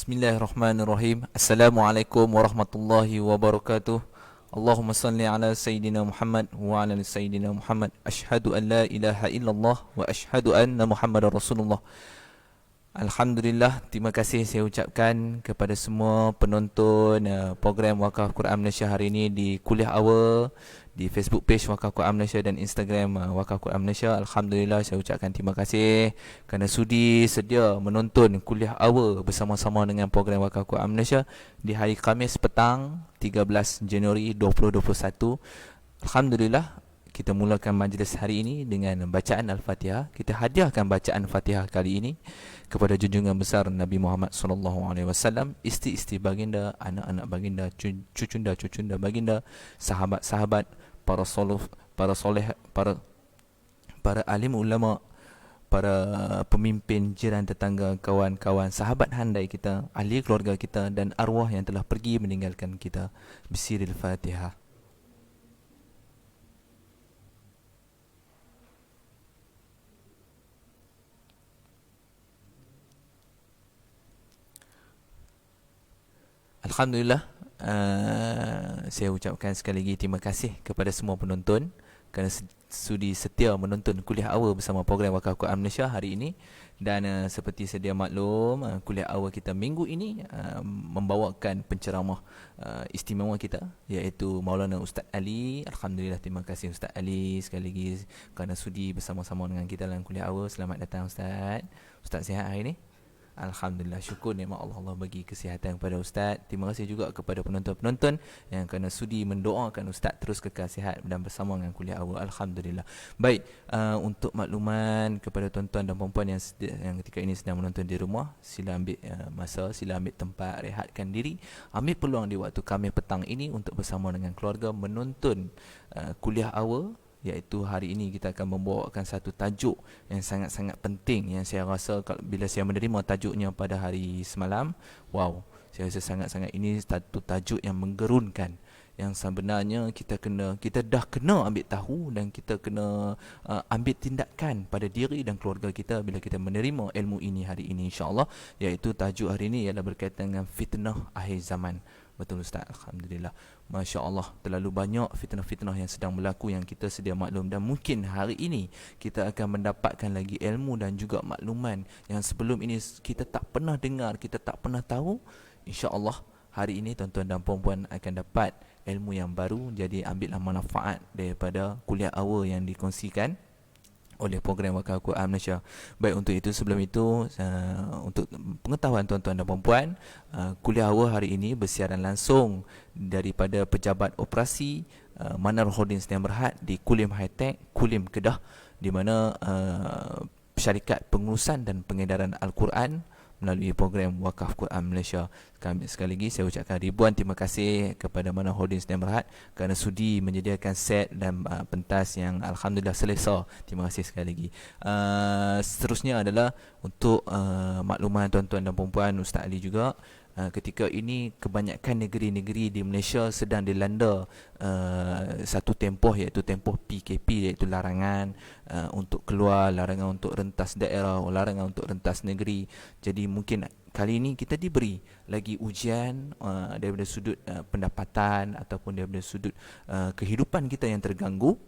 Bismillahirrahmanirrahim. Assalamualaikum warahmatullahi wabarakatuh. Allahumma salli ala Sayyidina Muhammad wa ala Sayyidina Muhammad. Ashhadu an la ilaha illallah wa ashhadu anna Muhammadar Rasulullah. Alhamdulillah, terima kasih saya ucapkan kepada semua penonton program Wakaf Quran Malaysia hari ini di kuliah awal, di Facebook page Wakaf Quran Malaysia dan Instagram Wakaf Quran Malaysia. Alhamdulillah, saya ucapkan terima kasih kerana sudi sedia menonton kuliah awal bersama-sama dengan program Wakaf Quran Malaysia di hari Khamis petang 13 Januari 2021. Alhamdulillah, kita mulakan majlis hari ini dengan bacaan Al-Fatihah. Kita hadiahkan bacaan Fatihah kali ini kepada junjungan besar Nabi Muhammad SAW, isteri-isteri baginda, anak-anak baginda, cucunda baginda, sahabat-sahabat, para soleh, para alim ulama, para pemimpin, jiran, tetangga, kawan-kawan, sahabat handai kita, ahli keluarga kita dan arwah yang telah pergi meninggalkan kita. Bismillahirrahmanirrahim. Fatihah. Alhamdulillah, saya ucapkan sekali lagi terima kasih kepada semua penonton kerana sudi setia menonton kuliah awal bersama program Wakaf Quran Malaysia hari ini. Dan seperti sedia maklum, kuliah awal kita minggu ini membawakan penceramah istimewa kita, iaitu Maulana Ustaz Ali. Alhamdulillah, terima kasih Ustaz Ali sekali lagi kerana sudi bersama-sama dengan kita dalam kuliah awal. Selamat datang Ustaz. Ustaz sihat hari ini? Alhamdulillah, syukur nikmat Allah, Allah bagi kesihatan kepada Ustaz. Terima kasih juga kepada penonton-penonton yang kerana sudi mendoakan Ustaz terus kekal sihat dan bersama dengan kuliah awal. Alhamdulillah. Baik, untuk makluman kepada tuan-tuan dan puan-puan yang ketika ini sedang menonton di rumah, sila ambil masa, sila ambil tempat, rehatkan diri, ambil peluang di waktu kami petang ini untuk bersama dengan keluarga menonton kuliah awal. Iaitu hari ini kita akan membawakan satu tajuk yang sangat-sangat penting, yang saya rasa bila saya menerima tajuknya pada hari semalam, wow, saya rasa sangat-sangat ini satu tajuk yang menggerunkan, yang sebenarnya kita dah kena ambil tahu dan kita kena ambil tindakan pada diri dan keluarga kita bila kita menerima ilmu ini hari ini, insya-Allah. Iaitu tajuk hari ini ialah berkaitan dengan fitnah akhir zaman. Betul Ustaz, Alhamdulillah. Masya Allah, terlalu banyak fitnah-fitnah yang sedang berlaku yang kita sedia maklum. Dan mungkin hari ini kita akan mendapatkan lagi ilmu dan juga makluman yang sebelum ini kita tak pernah dengar, kita tak pernah tahu. Insya Allah hari ini tuan-tuan dan puan-puan akan dapat ilmu yang baru. Jadi ambillah manfaat daripada kuliah awal yang dikongsikan oleh program Wakaf Quran Malaysia. Baik, untuk itu sebelum itu untuk pengetahuan tuan-tuan dan puan-puan, kuliah awal hari ini bersiaran langsung daripada Pejabat Operasi Manar Holding Sdn Berhad di Kulim High Tech, Kulim Kedah, di mana syarikat pengurusan dan pengedaran Al-Quran melalui program Wakaf Quran Malaysia. Sekali lagi saya ucapkan ribuan terima kasih kepada Mana Holdings Sdn Berhad kerana sudi menyediakan set dan pentas yang Alhamdulillah selesa. Terima kasih sekali lagi. Seterusnya adalah untuk makluman tuan-tuan dan puan-puan, Ustaz Ali juga. Ketika ini kebanyakan negeri-negeri di Malaysia sedang dilanda satu tempoh, iaitu tempoh PKP, iaitu larangan untuk keluar, larangan untuk rentas daerah, larangan untuk rentas negeri. Jadi mungkin kali ini kita diberi lagi ujian daripada sudut pendapatan ataupun daripada sudut kehidupan kita yang terganggu.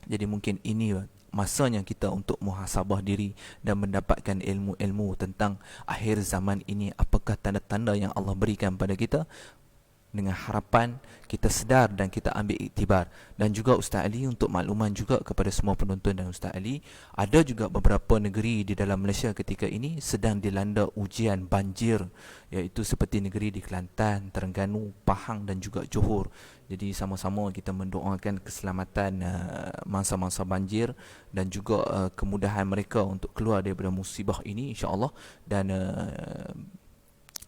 Jadi mungkin ini masanya kita untuk muhasabah diri dan mendapatkan ilmu-ilmu tentang akhir zaman ini. Apakah tanda-tanda yang Allah berikan pada kita, dengan harapan kita sedar dan kita ambil iktibar. Dan juga Ustaz Ali, untuk makluman juga kepada semua penonton dan Ustaz Ali, ada juga beberapa negeri di dalam Malaysia ketika ini sedang dilanda ujian banjir, iaitu seperti negeri di Kelantan, Terengganu, Pahang dan juga Johor. Jadi sama-sama kita mendoakan keselamatan mangsa-mangsa banjir dan juga kemudahan mereka untuk keluar daripada musibah ini, insya-Allah.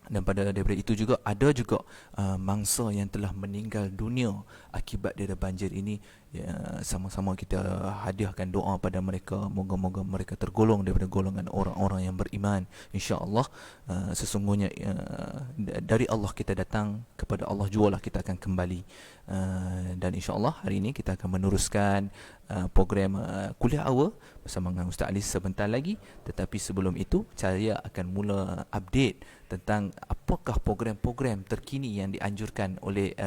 Dan pada daripada itu juga ada juga mangsa yang telah meninggal dunia akibat daripada banjir ini. Sama-sama kita hadiahkan doa pada mereka, moga-moga mereka tergolong daripada golongan orang-orang yang beriman, insya-Allah. Sesungguhnya dari Allah kita datang, kepada Allah jugalah kita akan kembali. Dan insya-Allah hari ini kita akan meneruskan program kuliah awal bersama dengan Ustaz Ali sebentar lagi. Tetapi sebelum itu saya akan mula update tentang apakah program-program terkini yang dianjurkan oleh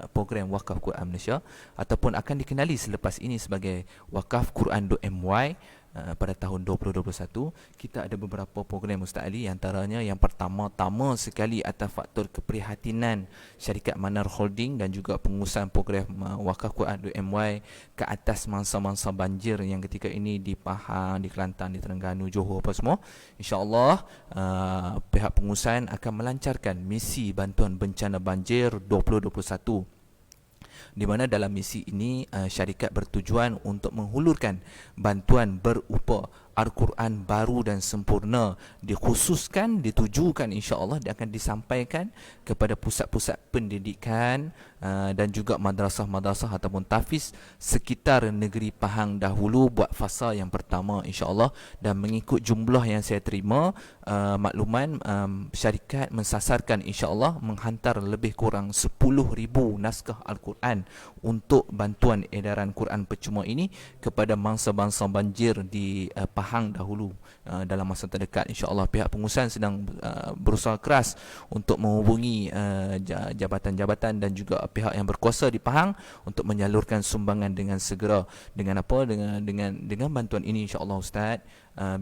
program Wakaf Quran Malaysia ataupun akan dikenali selepas ini sebagai wakafquran.my. Pada tahun 2021 kita ada beberapa program Ustaz Ali, antaranya yang pertama-tama sekali atas faktor keprihatinan syarikat Manar Holding dan juga pengurusan program Wakaf Quran.my ke atas mangsa-mangsa banjir yang ketika ini di Pahang, di Kelantan, di Terengganu, Johor apa semua. InsyaAllah pihak pengurusan akan melancarkan misi bantuan bencana banjir 2021, di mana dalam misi ini syarikat bertujuan untuk menghulurkan bantuan berupa Al-Quran baru dan sempurna, dikhususkan, ditujukan insya-Allah dia akan disampaikan kepada pusat-pusat pendidikan dan juga madrasah-madrasah ataupun tahfiz sekitar negeri Pahang dahulu buat fasa yang pertama insya-Allah. Dan mengikut jumlah yang saya terima makluman, syarikat mensasarkan insya-Allah menghantar lebih kurang 10,000 naskah Al-Quran untuk bantuan edaran Quran percuma ini kepada mangsa-mangsa banjir di Pahang dahulu. Dalam masa terdekat insya-Allah pihak pengurusan sedang berusaha keras untuk menghubungi jabatan-jabatan dan juga pihak yang berkuasa di Pahang untuk menyalurkan sumbangan dengan segera. Dengan apa? Dengan bantuan ini insya-Allah Ustaz,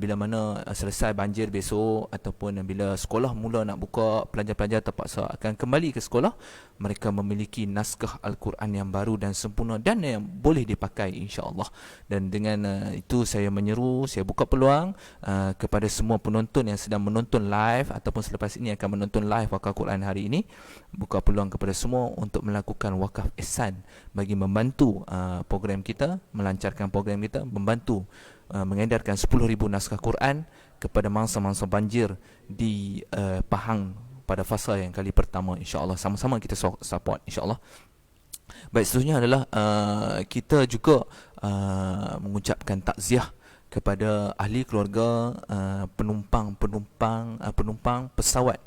bila mana selesai banjir besok ataupun bila sekolah mula nak buka, pelajar-pelajar terpaksa akan kembali ke sekolah, mereka memiliki naskah Al-Quran yang baru dan sempurna dan yang boleh dipakai insya-Allah. Dan dengan itu saya menyeru, saya buka peluang kepada semua penonton yang sedang menonton live ataupun selepas ini akan menonton live Wakaf Quran hari ini, buka peluang kepada semua untuk melakukan wakaf ihsan bagi membantu program kita, melancarkan program kita, membantu mengedarkan 10,000 naskah Quran kepada mangsa-mangsa banjir di Pahang pada fasa yang kali pertama insya-Allah. Sama-sama kita support insya-Allah. Baik, seterusnya adalah kita juga mengucapkan takziah kepada ahli keluarga penumpang pesawat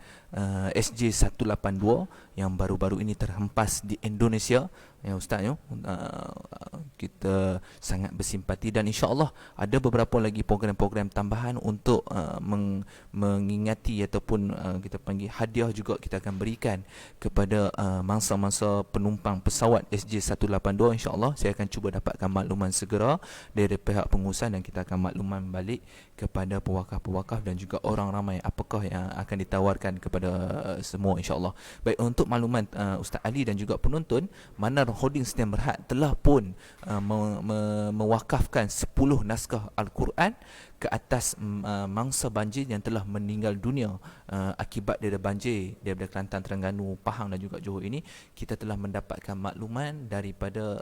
SJ182 yang baru-baru ini terhempas di Indonesia. Ya Ustaz, kita sangat bersimpati dan insya-Allah ada beberapa lagi program-program tambahan untuk mengingati ataupun kita panggil hadiah juga kita akan berikan kepada mangsa-mangsa penumpang pesawat SJ182. insya-Allah saya akan cuba dapatkan makluman segera dari pihak pengurusan dan kita akan makluman balik kepada pewakaf-pewakaf dan juga orang ramai apakah yang akan ditawarkan kepada semua insya-Allah. Baik, untuk makluman Ustaz Ali dan juga penonton, Manar Holding Sdn Bhd telah pun mewakafkan 10 naskah Al-Quran ke atas mangsa banjir yang telah meninggal dunia akibat daripada banjir daripada Kelantan, Terengganu, Pahang dan juga Johor ini. Kita telah mendapatkan makluman daripada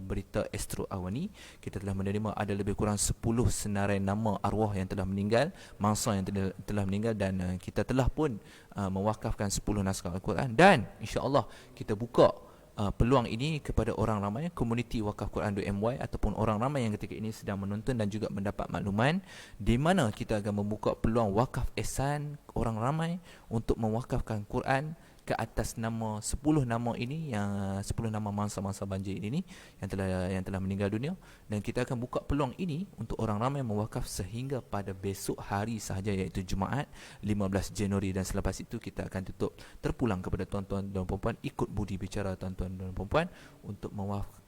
berita Astro Awani. Kita telah menerima ada lebih kurang 10 senarai nama arwah yang telah meninggal, mangsa yang telah meninggal, dan kita telah pun mewakafkan 10 naskah Al-Quran dan insya-Allah kita buka peluang ini kepada orang ramai, komuniti Wakaf Quran.my ataupun orang ramai yang ketika ini sedang menonton dan juga mendapat makluman di mana kita akan membuka peluang wakaf ihsan orang ramai untuk mewakafkan Quran ke atas nama 10 nama ini, yang 10 nama mangsa-mangsa banjir ini yang telah meninggal dunia, dan kita akan buka peluang ini untuk orang ramai mewakaf sehingga pada besok hari sahaja, iaitu Jumaat 15 Januari, dan selepas itu kita akan tutup. Terpulang kepada tuan-tuan dan puan-puan, ikut budi bicara tuan-tuan dan puan-puan untuk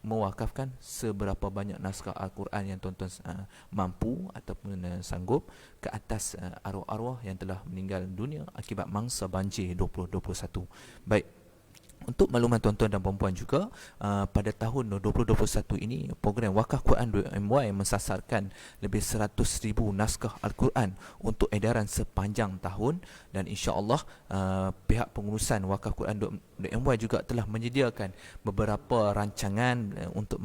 mewakafkan seberapa banyak naskah Al-Quran yang tuan-tuan mampu ataupun sanggup ke atas arwah-arwah yang telah meninggal dunia akibat mangsa banjir 2021. Baik, untuk makluman tuan-tuan dan puan-puan juga, pada tahun 2021 ini program Wakaf Quran.my mensasarkan lebih 100,000 naskah Al-Quran untuk edaran sepanjang tahun, dan insya-Allah pihak pengurusan Wakaf Quran.my juga telah menyediakan beberapa rancangan untuk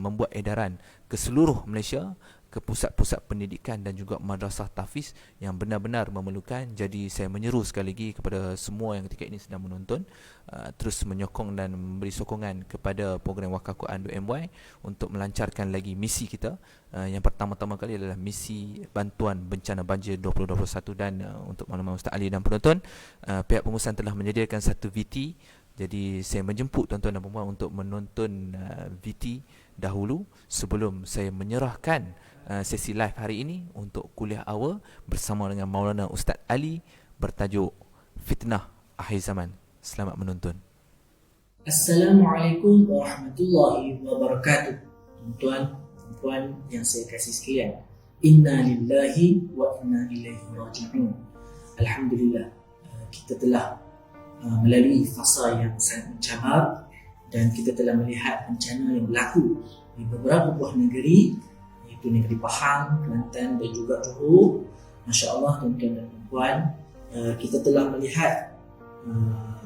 membuat edaran ke seluruh Malaysia, ke pusat-pusat pendidikan dan juga madrasah tahfiz yang benar-benar memerlukan. Jadi saya menyeru sekali lagi kepada semua yang ketika ini sedang menonton, terus menyokong dan memberi sokongan kepada program Wakaf Quran.my untuk melancarkan lagi misi kita. Yang pertama-tama kali adalah misi bantuan bencana banjir 2021, dan untuk makluman Ustaz Ali dan penonton, pihak pengurusan telah menyediakan satu VT Jadi saya menjemput tuan-tuan dan puan untuk menonton VT dahulu sebelum saya menyerahkan sesi live hari ini untuk kuliah awal bersama dengan Maulana Ustaz Ali bertajuk Fitnah Akhir Zaman. Selamat menonton. Assalamualaikum warahmatullahi wabarakatuh. Tuan-tuan dan puan yang saya kasih sekalian, inna lillahi wa inna ilaihi raji'un. Alhamdulillah, kita telah melalui fasa yang sangat mencabar dan kita telah melihat bencana yang berlaku di beberapa buah negeri, iaitu negeri Pahang, Kelantan dan juga Johor. Masya Allah tuan-tuan dan puan, kita telah melihat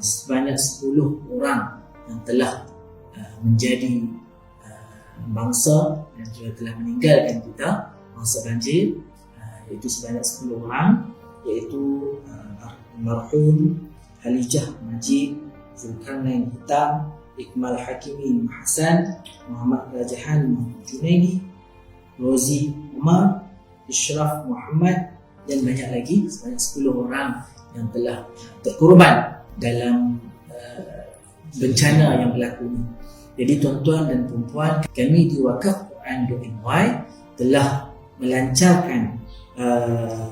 sebanyak 10 orang yang telah menjadi bangsa dan juga telah meninggalkan kita masa banjir, iaitu sebanyak 10 orang, iaitu almarhum Halijah Majid, Zulkarnain Hitam, Iqmal Hakimi Hasan, Muhammad Rajahan Muhammad Junaidi, Rozi Umar, Ishraf Muhammad dan banyak lagi, sebanyak 10 orang yang telah terkorban dalam bencana yang berlaku ini. Jadi tuan-tuan dan puan-puan, kami di Wakaf Quran.my telah melancarkan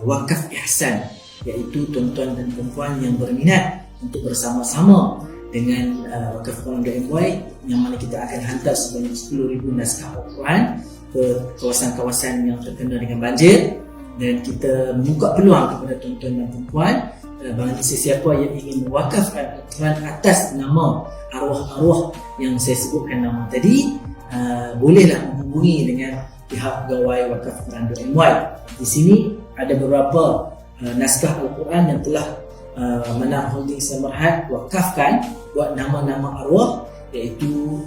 wakaf ihsan, iaitu tuan-tuan dan puan-puan yang berminat untuk bersama-sama dengan Wakaf Quran.my yang mana kita akan hantar sebanyak 10,000 naskah Al-Quran ke kawasan-kawasan yang terkena dengan banjir, dan kita membuka peluang kepada tuan-tuan dan puan-puan bagi sesiapa yang ingin mewakafkan Al-Quran atas nama arwah-arwah yang saya sebutkan nama tadi, bolehlah menghubungi dengan pihak pegawai Wakaf Quran.my. Di sini ada beberapa naskah Al-Quran yang telah Menang Holding Samarhat wakafkan buat nama-nama arwah, iaitu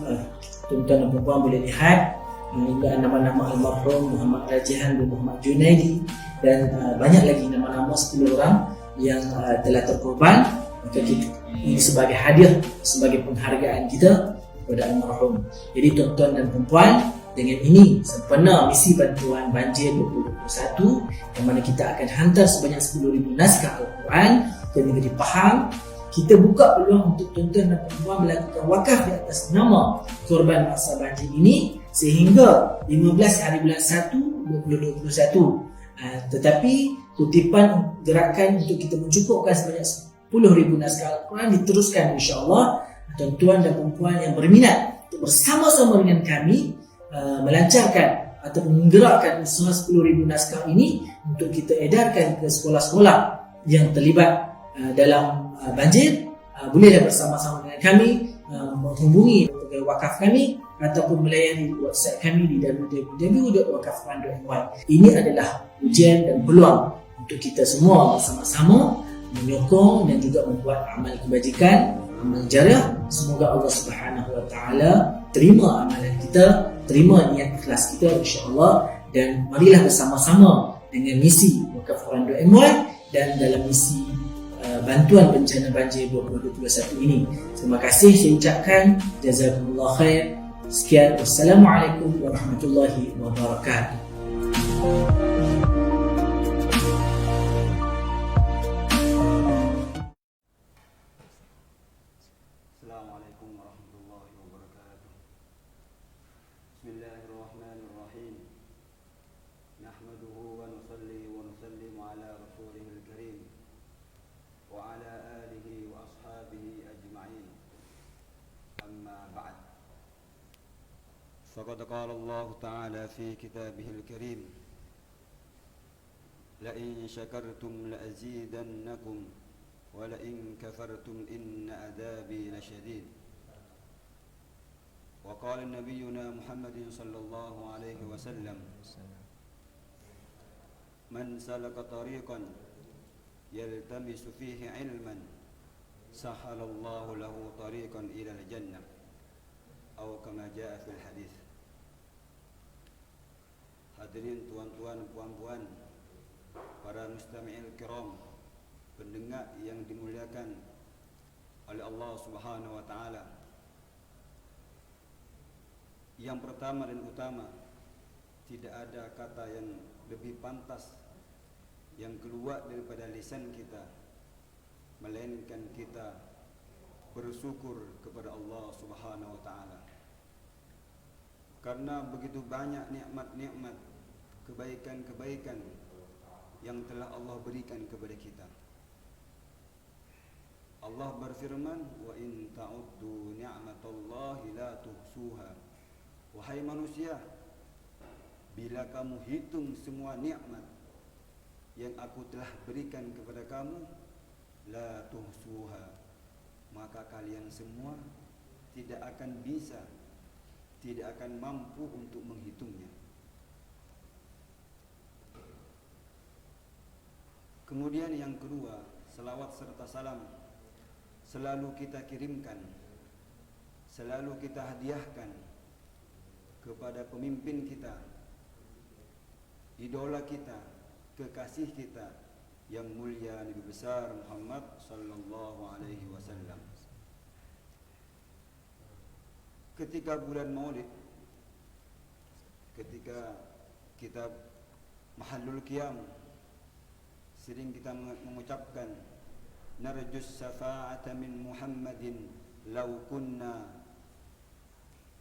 tuan-tuan dan puan boleh lihat juga nama-nama almarhum Muhammad Rajahan dan Muhammad Junaidi dan banyak lagi nama-nama 10 orang yang telah terkorban. Maka kita, ini sebagai hadiah, sebagai penghargaan kita kepada almarhum. Jadi tuan-tuan dan puan, dengan ini sempena misi bantuan banjir 2021 yang mana kita akan hantar sebanyak 10,000 naskah Al-Quran ke negeri Pahang. Kita buka peluang untuk tuan-tuan dan puan melakukan wakaf di atas nama korban masa banjir ini sehingga 15 hari bulan 1 2021. Tetapi kutipan gerakan untuk kita mencukupkan sebanyak 10,000 naskah Al-Quran diteruskan, insya-Allah. Tuan-tuan dan puan yang berminat untuk bersama-sama dengan kami melancarkan atau menggerakkan usaha 10,000 naskah ini untuk kita edarkan ke sekolah-sekolah yang terlibat dalam banjir, bolehlah bersama-sama dengan kami menghubungi pegawai wakaf kami ataupun melayani website kami di www.wakafquran.my. Ini adalah ujian dan peluang untuk kita semua bersama-sama menyokong dan juga membuat amal kebajikan, amal jariah. Semoga Allah Subhanahu Wa Taala terima amalan kita, terima niat ikhlas kita, insya-Allah, dan marilah bersama-sama dengan misi Wakaf Quran.my dan dalam misi bantuan bencana banjir 2021 ini. Terima kasih saya ucapkan, jazakumullah khair. Sekian, wassalamualaikum warahmatullahi wabarakatuh. Assalamualaikum warahmatullahi wabarakatuh. Bismillahirrahmanirrahim. Nahmaduhu wa nusalli wa nusallimu ala rasulihil karim wa ala alihi wa ashabihi ajma'in. Amma ba'd. Faqad qala Allah ta'ala fi kitabihil karim, la in syakartum la azidannakum wa la in kafartum inna adabi lasyadid. Wa qala nabiyyuna Muhammadin sallallahu alaihi wasallam, man salaka tariqan yaltamisu fihi ilman sahalallahu lahu tariqan ila al-jannah atau kama jaa fil hadis. Hadirin tuan-tuan, puan-puan, para mustami'il kiram, pendengar yang dimuliakan oleh Allah Subhanahu wa taala. Yang pertama dan utama, tidak ada kata yang lebih pantas yang keluar daripada lisan kita melainkan kita bersyukur kepada Allah Subhanahu wa taala. Karena begitu banyak nikmat-nikmat, kebaikan-kebaikan yang telah Allah berikan kepada kita. Allah berfirman, "Wa in ta'uddu ni'matallahi la tuhsuha." Wahai manusia, bila kamu hitung semua nikmat yang aku telah berikan kepada kamu, la tuhsuha, maka kalian semua tidak akan bisa, tidak akan mampu untuk menghitungnya. Kemudian yang kedua, selawat serta salam selalu kita kirimkan, selalu kita hadiahkan kepada pemimpin kita, idola kita, kekasih kita yang mulia Nabi besar Muhammad sallallahu alaihi wasallam. Ketika bulan Maulid, ketika kita Mahallul Qiyam, sering kita mengucapkan narjus syafa'ata min Muhammadin law kunna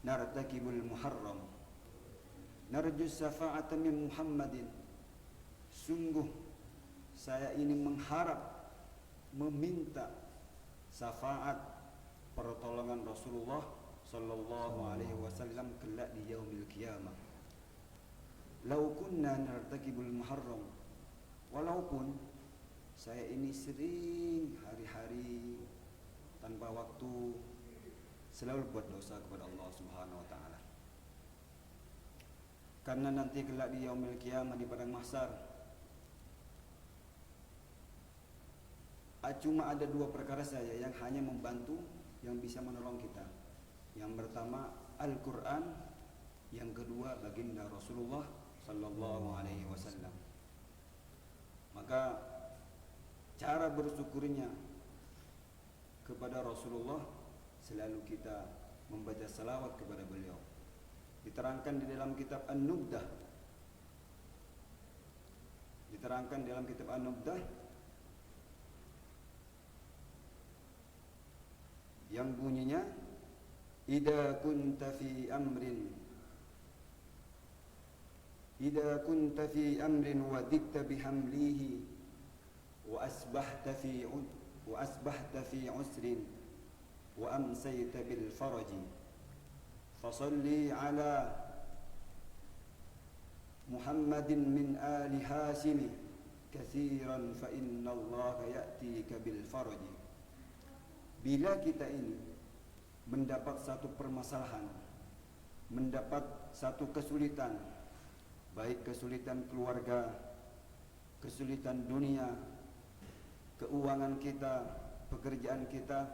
nartakibul muharram. Narjus syafa'ata min Muhammadin, sungguh saya ini mengharap, meminta syafaat, pertolongan Rasulullah sallallahu alaihi wasallam kelak di yaumil qiyamah. Law kunna nartakibul muharram, walaupun saya ini sering hari-hari tanpa waktu selalu buat dosa kepada Allah Subhanahu wa taala. Karena nanti kelak di yaumil qiyamah, di padang mahsyar, cuma ada dua perkara saja yang hanya membantu, yang bisa menolong kita. Yang pertama Al-Quran, yang kedua baginda Rasulullah sallallahu alaihi wasallam. Maka cara bersyukurnya kepada Rasulullah selalu kita membaca salawat kepada beliau. Diterangkan di dalam kitab An-Nubdah, diterangkan dalam kitab An-Nubdah yang bunyinya, idza kunta fi amrin wadikta bihamlihi wa asbahta fi usrin wa amsayta bil faraji fasalli ala Muhammadin min ali Hashim katsiran fa inna Allah ya'tika bil faraji. Bila kita ini mendapat satu permasalahan, mendapat satu kesulitan, baik kesulitan keluarga, kesulitan dunia, keuangan kita, pekerjaan kita,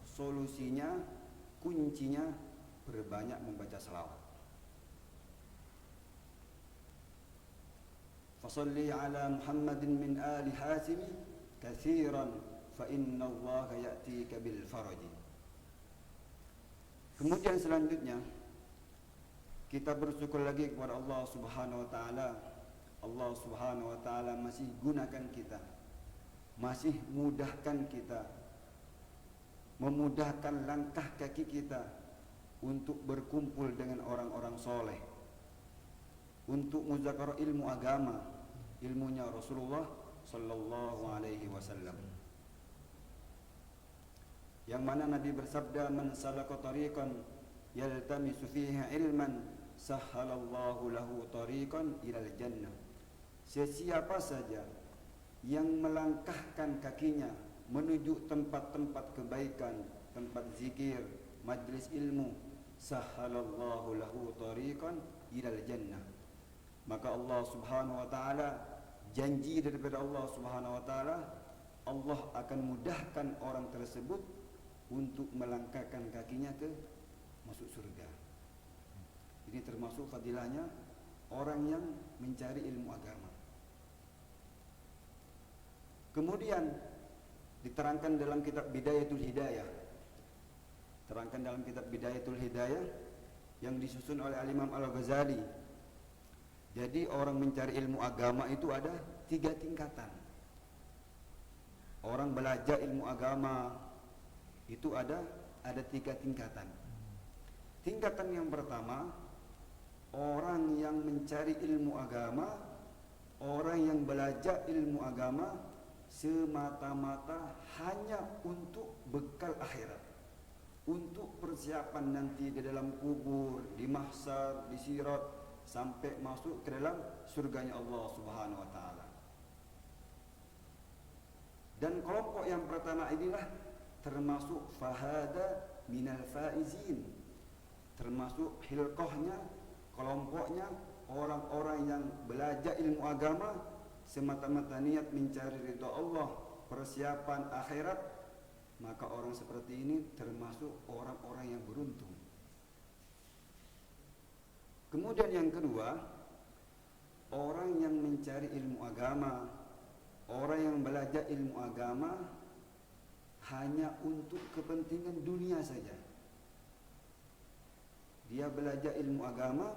solusinya, kuncinya berbanyak membaca selawat. Fasalli ala Muhammadin min ali Hashim katsiran fa inna Allah ya'tika bil faraji. Kemudian selanjutnya kita bersyukur lagi kepada Allah Subhanahu wa taala. Allah Subhanahu wa taala masih gunakan kita, masih mudahkan kita, memudahkan langkah kaki kita untuk berkumpul dengan orang-orang soleh, untuk muzakarah ilmu agama, ilmunya Rasulullah sallallahu alaihi wasallam. Yang mana Nabi bersabda, man salaka tariqan yaltamisu fihi ilman sahhalallahu lahu tariqan ilal jannah. Sesiapa saja yang melangkahkan kakinya menuju tempat-tempat kebaikan, tempat zikir, majlis ilmu, sahhalallahu lahu tariqan ilal jannah, maka Allah Subhanahu wa taala, janji daripada Allah Subhanahu wa taala, Allah akan mudahkan orang tersebut untuk melangkahkan kakinya ke masuk surga. Ini termasuk fadilahnya orang yang mencari ilmu agama. Kemudian diterangkan dalam kitab Bidayatul Hidayah, terangkan dalam kitab Bidayatul Hidayah yang disusun oleh Al-Imam Al-Ghazali. Jadi orang mencari ilmu agama itu ada 3 tingkatan. Orang belajar ilmu agama Itu ada 3 tingkatan. Tingkatan yang pertama, orang yang mencari ilmu agama, orang yang belajar ilmu agama semata-mata hanya untuk bekal akhirat, untuk persiapan nanti di dalam kubur, di mahsyar, di sirat, sampai masuk ke dalam surganya Allah Subhanahu wa taala. Dan kelompok yang pertama inilah termasuk fahada minal faizin, termasuk hilqahnya, kelompoknya orang-orang yang belajar ilmu agama semata-mata niat mencari ridha Allah, persiapan akhirat. Maka orang seperti ini termasuk orang-orang yang beruntung. Kemudian yang kedua, orang yang mencari ilmu agama, orang yang belajar ilmu agama hanya untuk kepentingan dunia saja. Dia belajar ilmu agama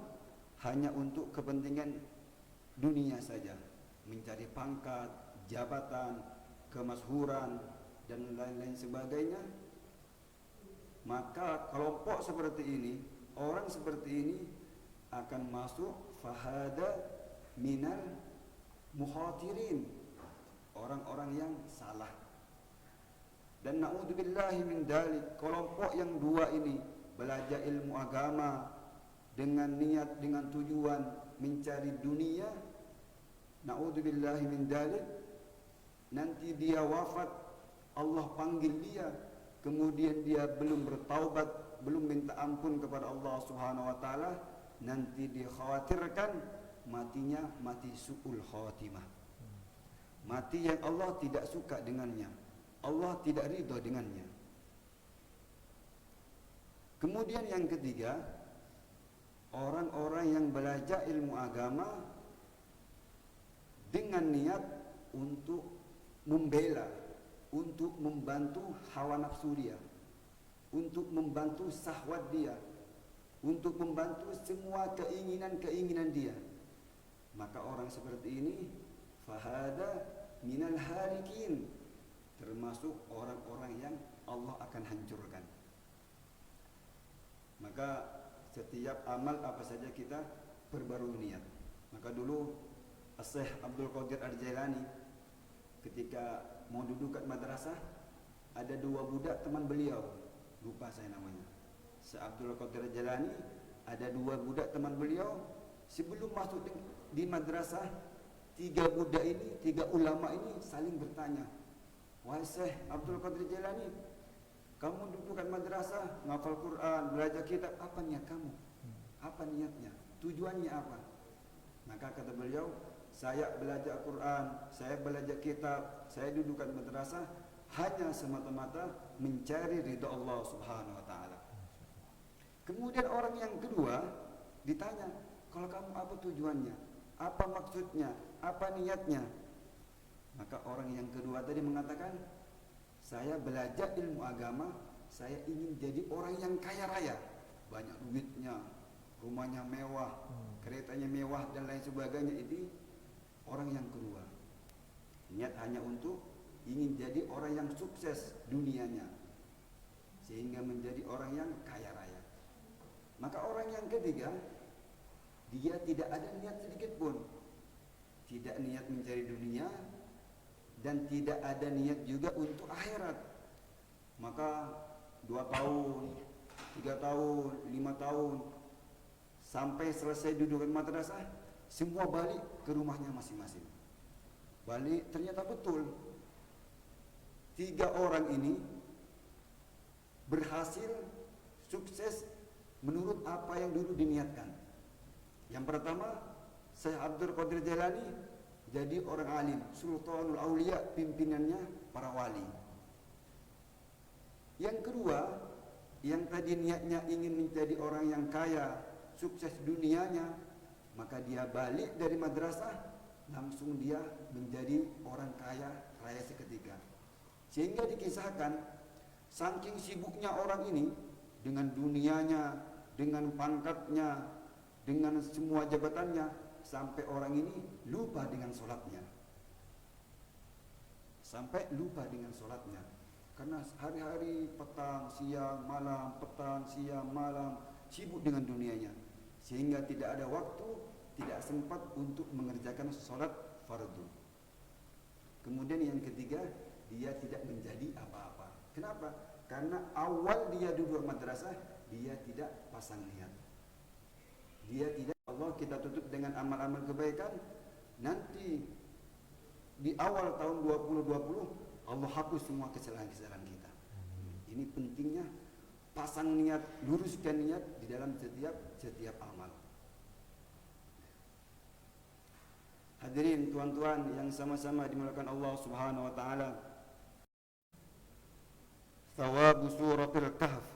hanya untuk kepentingan dunia saja, mencari pangkat, jabatan, kemasyhuran, dan lain-lain sebagainya. Maka kelompok seperti ini, orang seperti ini akan masuk fahada minal mukhatirin, orang-orang yang salah. Dan na'udzubillahi min dalik, kelompok yang dua ini belajar ilmu agama dengan niat, dengan tujuan mencari dunia, na'udzubillahi min dalik, nanti dia wafat, Allah panggil dia, kemudian dia belum bertaubat, belum minta ampun kepada Allah Subhanahu wa taala, nanti dikhawatirkan matinya mati su'ul khatimah, mati yang Allah tidak suka dengannya, Allah tidak ridha dengannya. Kemudian yang ketiga, orang-orang yang belajar ilmu agama dengan niat untuk membela, untuk membantu hawa nafsu dia, untuk membantu syahwat dia, untuk membantu semua keinginan-keinginan dia. Maka orang seperti ini fahada minal halikin, termasuk orang-orang yang Allah akan hancurkan. Maka setiap amal apa saja kita perbarui niat. Maka dulu Syekh Abdul Qadir Al-Jailani ketika mau duduk kat madrasah, ada 2 budak teman beliau, lupa saya namanya. Syekh Abdul Qadir Al-Jailani ada 2 budak teman beliau. Sebelum masuk di madrasah, 3 budak ini, 3 ulama ini saling bertanya, wahai Syekh Abdul Qadir Al-Jailani, kamu duduk kat madrasah, ngafal Quran, belajar kitab, apa niat kamu? Apa niatnya? Tujuannya apa? Maka kata beliau, saya belajar Quran, saya belajar kitab, saya duduk kat madrasah hanya semata-mata mencari ridha Allah Subhanahu wa taala. Kemudian orang yang kedua ditanya, kalau kamu apa tujuannya? Apa maksudnya? Apa niatnya? Maka orang yang kedua tadi mengatakan, saya belajar ilmu agama, saya ingin jadi orang yang kaya raya, banyak duitnya, rumahnya mewah, keretanya mewah dan lain sebagainya. Itu orang yang kedua, niat hanya untuk ingin jadi orang yang sukses dunianya, sehingga menjadi orang yang kaya raya. Maka orang yang ketiga, dia tidak ada niat sedikit pun, tidak niat mencari dunia dan tidak ada niat juga untuk akhirat. Maka 2 tahun, 3 tahun, 5 tahun, sampai selesai duduk di madrasah, semua balik ke rumahnya masing-masing. Balik, ternyata betul 3 orang ini berhasil sukses menurut apa yang dulu diniatkan. Yang pertama, Syekh Abdul Qadir Jailani jadi orang alim, Sultanul Aulia, pimpinannya para wali. Yang kedua, yang tadi niatnya ingin menjadi orang yang kaya, sukses dunianya, maka dia balik dari madrasah, langsung dia menjadi orang kaya raya seketika. Sehingga dikisahkan, saking sibuknya orang ini dengan dunianya, dengan pangkatnya, dengan semua jabatannya, sampai orang ini lupa dengan sholatnya. Sampai lupa dengan sholatnya. Karena hari-hari petang, siang, malam, petang, siang, malam, sibuk dengan dunianya. Sehingga tidak ada waktu, tidak sempat untuk mengerjakan sholat fardu. Kemudian yang ketiga, dia tidak menjadi apa-apa. Kenapa? Karena awal dia duduk madrasah, dia tidak pasang niat. Dia tidak, Allah kita tutup dengan amal-amal kebaikan. Nanti di awal tahun 2020 Allah hapus semua kesalahan-kesalahan kita. Ini pentingnya pasang niat, luruskan niat di dalam setiap amal. Hadirin tuan-tuan yang sama-sama dimuliakan Allah Subhanahu wa taala. Thawabu suratul Kahf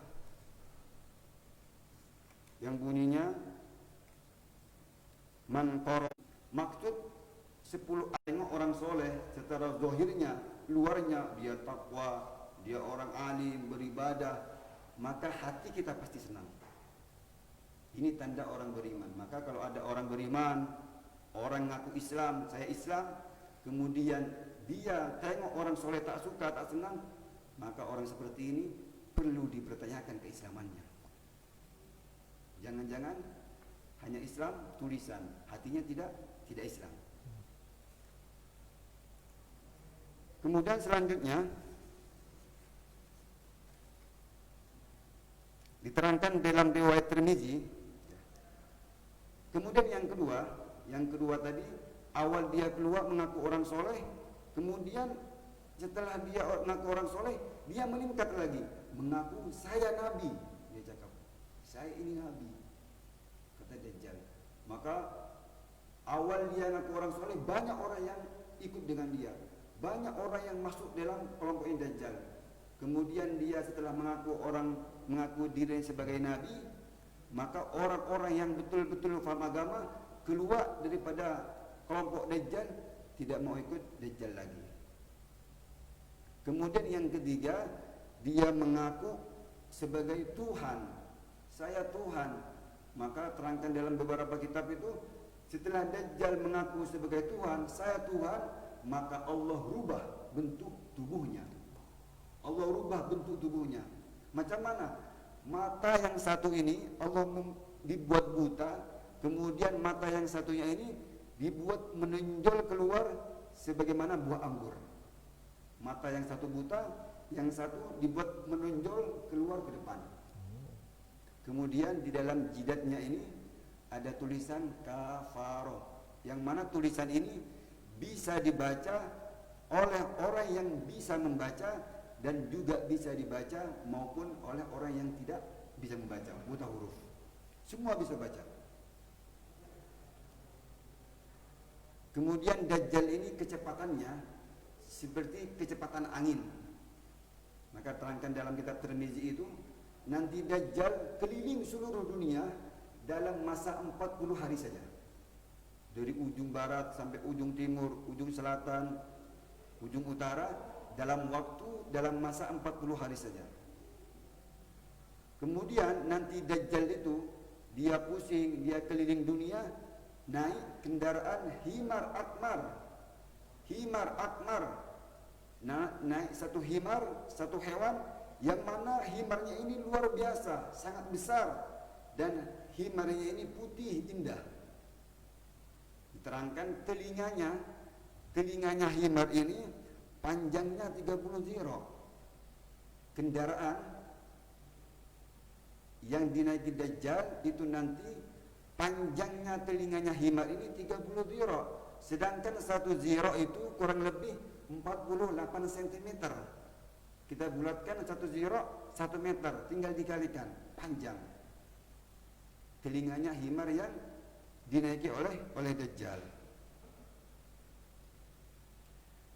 yang bunyinya man qara, maksud 10 tengok orang soleh secara zahirnya, luarnya dia takwa, dia orang alim, beribadah, maka hati kita pasti senang. Ini tanda orang beriman. Maka kalau ada orang beriman, orang ngaku Islam, saya Islam, kemudian dia tengok orang soleh tak suka, tak senang, maka orang seperti ini perlu dipertanyakan keislamannya. Jangan-jangan hanya Islam tulisan, hatinya tidak Islam. Kemudian selanjutnya diterangkan dalam riwayat Tirmizi. Kemudian yang kedua tadi, awal dia keluar mengaku orang soleh, kemudian setelah dia mengaku orang soleh, dia meningkat lagi, mengaku saya nabi. Dia cakap, saya ini nabi, kata Dajjal. Maka awal dia mengaku orang soleh, banyak orang yang ikut dengan dia, banyak orang yang masuk dalam kelompok ini Dajjal. Kemudian dia setelah mengaku diri sebagai nabi, maka orang-orang yang betul-betul faham agama keluar daripada kelompok Dajjal, tidak mau ikut Dajjal lagi. Kemudian yang ketiga, dia mengaku sebagai Tuhan. Saya Tuhan. Maka terangkan dalam beberapa kitab itu, setelah Dajjal mengaku sebagai Tuhan, saya Tuhan, maka Allah rubah bentuk tubuhnya. Allah rubah bentuk tubuhnya. Macam mana? Mata yang satu ini Allah dibuat buta, kemudian mata yang satunya ini dibuat menonjol keluar sebagaimana buah anggur. Mata yang satu buta, yang satu dibuat menonjol keluar ke depan. Kemudian di dalam jidatnya ini ada tulisan kafaroh, yang mana tulisan ini bisa dibaca oleh orang yang bisa membaca dan juga bisa dibaca maupun oleh orang yang tidak bisa membaca, buta huruf. Semua bisa baca. Kemudian Dajjal ini kecepatannya seperti kecepatan angin. Maka terangkan dalam kitab Tirmizi itu, nanti Dajjal keliling seluruh dunia dalam masa 40 hari saja. Dari ujung barat sampai ujung timur, ujung selatan, ujung utara, dalam masa 40 hari saja. Kemudian nanti Dajjal itu dia pusing, dia keliling dunia, naik kendaraan himar akmar. Naik satu himar, satu hewan yang mana himarnya ini luar biasa, sangat besar, dan himarnya ini putih indah. Diterangkan telinganya himar ini panjangnya 30 zira. Kendaraan yang dinaiki Dajjal itu nanti panjangnya telinganya himar ini 30 zira. Sedangkan satu zira itu kurang lebih 48 cm. Kita bulatkan satu zira 1 meter, tinggal dikalikan, panjang. Telinganya himar yang dinaiki oleh Dajjal.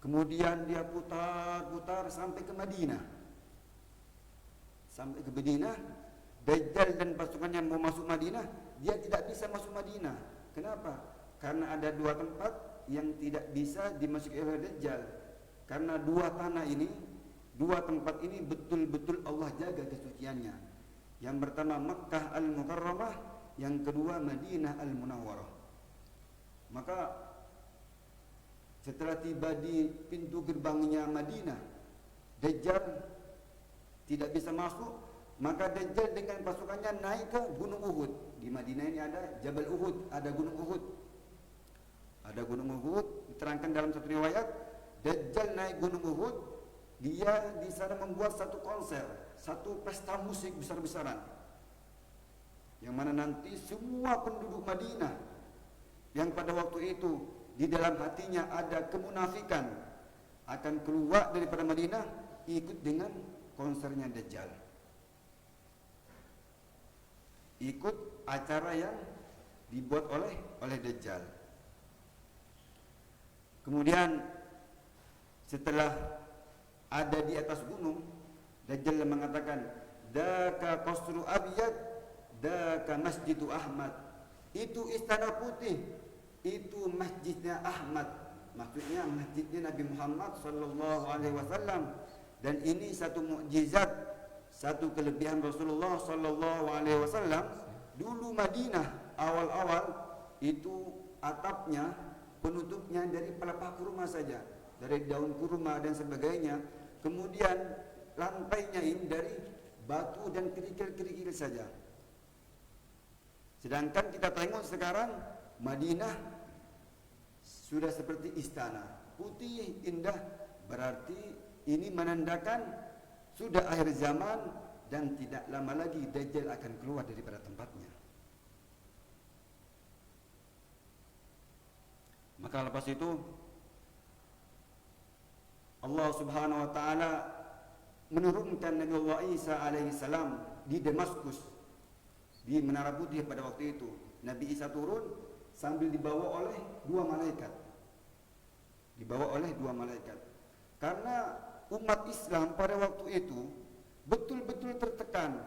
Kemudian dia putar-putar sampai ke Madinah. Sampai ke Madinah, Dajjal dan pasukannya mau masuk Madinah, dia tidak bisa masuk Madinah. Kenapa? Karena ada dua tempat yang tidak bisa dimasuki oleh Dajjal. Karena dua tempat ini betul-betul Allah jaga kesuciannya. Yang pertama Makkah Al-Mukarramah, yang kedua Madinah Al-Munawwarah. Maka setelah tiba di pintu gerbangnya Madinah, Dajjal tidak bisa masuk, maka Dajjal dengan pasukannya naik ke Gunung Uhud. Di Madinah ini ada Jabal Uhud, ada Gunung Uhud. Ada Gunung Uhud, diterangkan dalam satu riwayat, Dajjal naik Gunung Uhud, dia di sana membuat satu konser, satu pesta musik besar-besaran. Yang mana nanti semua penduduk Madinah yang pada waktu itu di dalam hatinya ada kemunafikan akan keluar daripada Madinah ikut dengan konsernya Dajjal. Ikut acara yang dibuat oleh Dajjal. Kemudian setelah ada di atas gunung, Dajjal mengatakan, "Daka qasru abyad, daka masjidu Ahmad." Itu istana putih, itu masjidnya Ahmad. Maksudnya masjidnya Nabi Muhammad sallallahu alaihi wasallam. Dan ini satu mukjizat, satu kelebihan Rasulullah sallallahu alaihi wasallam. Dulu Madinah awal-awal itu atapnya, penutupnya dari pelepah kurma saja, dari daun kurma dan sebagainya. Kemudian lantainya ini dari batu dan kerikil-kerikil saja. Sedangkan kita tengok sekarang Madinah sudah seperti istana, putih indah. Berarti ini menandakan sudah akhir zaman dan tidak lama lagi Dajjal akan keluar daripada tempatnya. Maka lepas itu Allah Subhanahu wa taala menurunkan Nabi Allah Isa alaihi salam di Damaskus, di Menara Putih pada waktu itu. Nabi Isa turun sambil dibawa oleh dua malaikat. Dibawa oleh dua malaikat. Karena umat Islam pada waktu itu betul-betul tertekan.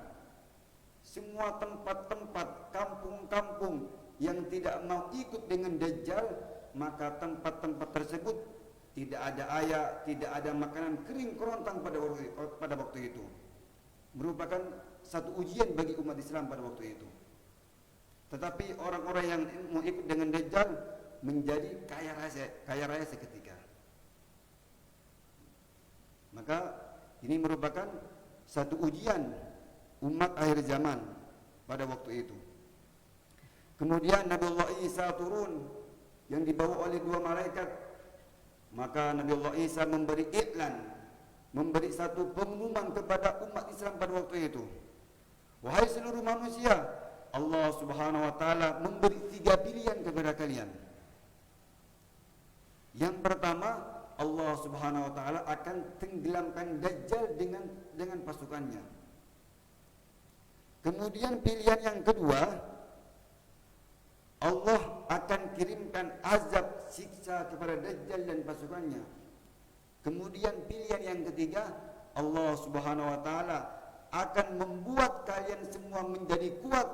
Semua tempat-tempat, kampung-kampung yang tidak mau ikut dengan Dajjal, maka tempat-tempat tersebut tidak ada air, tidak ada makanan, kering kerontang pada waktu itu. Merupakan satu ujian bagi umat Islam pada waktu itu. Tetapi orang-orang yang mau ikut dengan Dajjal menjadi kaya raya seketika. Maka ini merupakan satu ujian umat akhir zaman pada waktu itu. Kemudian Nabi Allah Isa turun yang dibawa oleh dua malaikat. Maka Nabi Allah Isa memberi iklan, memberi satu pengumuman kepada umat Islam pada waktu itu. Wahai seluruh manusia, Allah Subhanahu wa taala memberi 3 pilihan kepada kalian. Yang pertama, Allah Subhanahu wa taala akan tenggelamkan Dajjal dengan pasukannya. Kemudian pilihan yang kedua, Allah akan kirimkan azab siksa kepada Dajjal dan pasukannya. Kemudian pilihan yang ketiga, Allah Subhanahu wa taala akan membuat kalian semua menjadi kuat,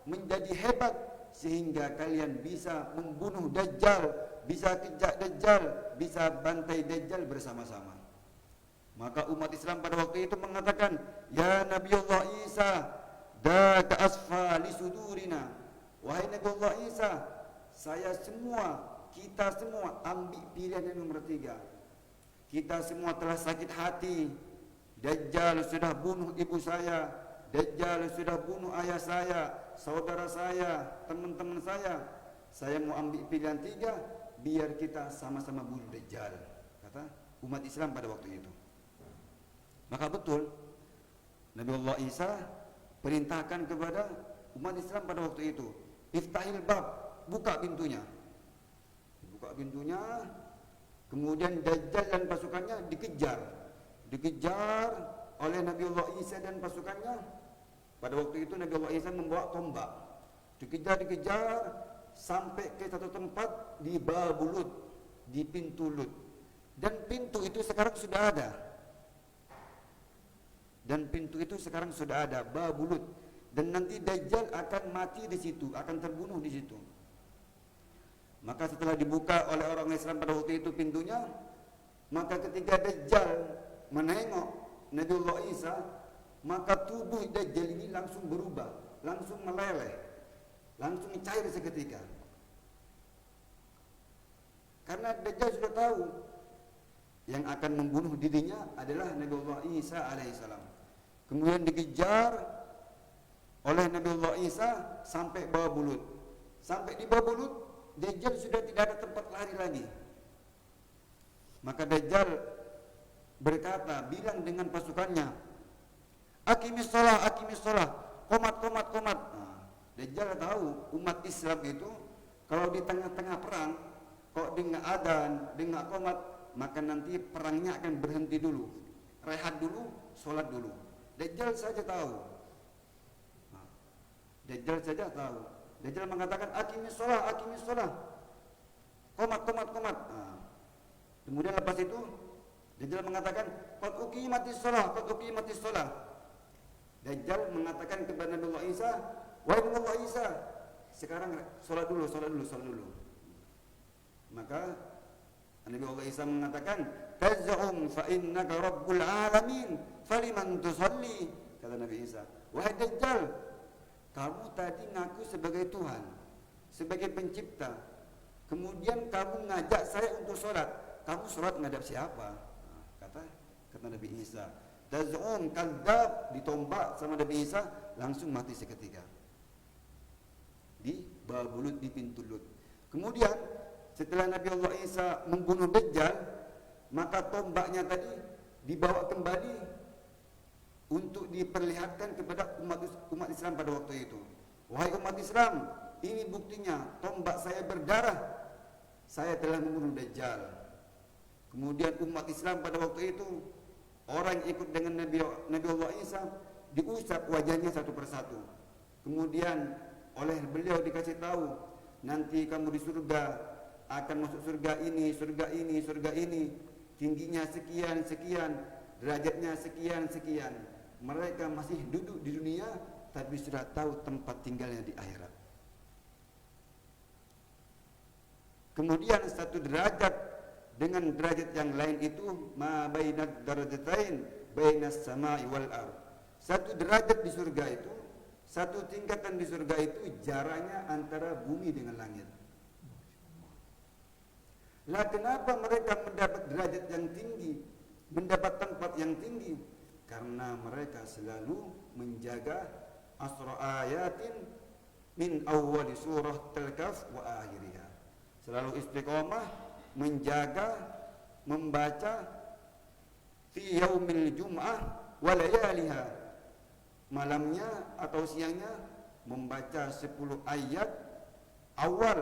menjadi hebat, sehingga kalian bisa membunuh Dajjal, bisa kejar Dajjal, bisa bantai Dajjal bersama-sama. Maka umat Islam pada waktu itu mengatakan, "Ya Nabi Allah Isa, daka asfa li sudurina." Wahai Nabi Allah Isa, kita semua ambil pilihan yang nomor 3. Kita semua telah sakit hati. Dajjal sudah bunuh ibu saya, Dajjal sudah bunuh ayah saya, saudara saya, teman-teman saya. Saya mau ambil pilihan 3, biar kita sama-sama bunuh Dajjal, kata umat Islam pada waktu itu. Maka betul Nabi Allah Isa perintahkan kepada umat Islam pada waktu itu, iftahil bab, buka pintunya. Buka pintunya, kemudian Dajjal dan pasukannya dikejar oleh Nabi Allah Isa dan pasukannya. Pada waktu itu Nabi Allah Isa membawa tombak. Dikejar sampai ke satu tempat di Babul Lut, di pintu Lut. Dan pintu itu sekarang sudah ada. Babul Lut. Dan nanti Dajjal akan mati di situ, akan terbunuh di situ. Maka setelah dibuka oleh orang Islam pada waktu itu pintunya, maka ketika Dajjal menengok Nabi Allah Isa, maka tubuh Dajjal ini langsung berubah, langsung meleleh, langsung cair seketika. Karena Dajjal sudah tahu yang akan membunuh dirinya adalah Nabi Allah Isa alaihissalam. kemudian dikejar oleh Nabi Allah Isa sampai bawah bulut. Sampai di bawah bulut, Dajjal sudah tidak ada tempat lari lagi. Maka Dajjal berkata, bilang dengan pasukannya, Aqimis shalah, qomat. Dajjal tahu umat Islam itu kalau di tengah-tengah perang, kalau dengar adzan, dengar qomat, maka nanti perangnya akan berhenti dulu, rehat dulu, sholat dulu. Dajjal saja tahu. Dajjal mengatakan Aqimis shalah, qomat. Kemudian lepas itu Dajjal mengatakan qad uqimatis shalah. Dajjal mengatakan kepada Nabi Allah Isa, wahai Nabi Allah Isa, sekarang sholat dulu. Maka Nabi Allah Isa mengatakan, taz'um fa innaka rabbul alamin faliman tusalli. Kata Nabi Isa, wahai Dajjal, kamu tadi ngaku sebagai Tuhan, sebagai pencipta, kemudian kamu ngajak saya untuk sholat. Kamu sholat ngadap siapa? Kata Nabi Isa, taz'um kadzab, ditombak sama Nabi Isa, langsung mati seketika di bawah bulut, di pintu Lut. Kemudian setelah Nabi Allah Isa membunuh Dajjal, maka tombaknya tadi dibawa kembali untuk diperlihatkan kepada umat Islam pada waktu itu. Wahai umat Islam, ini buktinya, tombak saya berdarah, saya telah membunuh Dajjal. Kemudian umat Islam pada waktu itu, orang yang ikut dengan Nabi Allah Isa, diusap wajahnya satu persatu. Kemudian oleh beliau dikasih tahu, nanti kamu di surga akan masuk surga ini, tingginya sekian, derajatnya sekian. Mereka masih duduk di dunia, tapi sudah tahu tempat tinggalnya di akhirat. Kemudian satu derajat dengan derajat yang lain itu ma bainad darajatain bainas sama'i wal ard. Satu derajat di surga itu, satu tingkatan di surga itu jaraknya antara bumi dengan langit. Lah kenapa mereka mendapat derajat yang tinggi, mendapat tempat yang tinggi? Karena mereka selalu menjaga asra ayatin min awwali surah Al-Kahf wa akhiriha. Selalu istiqomah menjaga, membaca fi yaumil jum'ah wa layaliha, malamnya atau siangnya membaca 10 ayat awal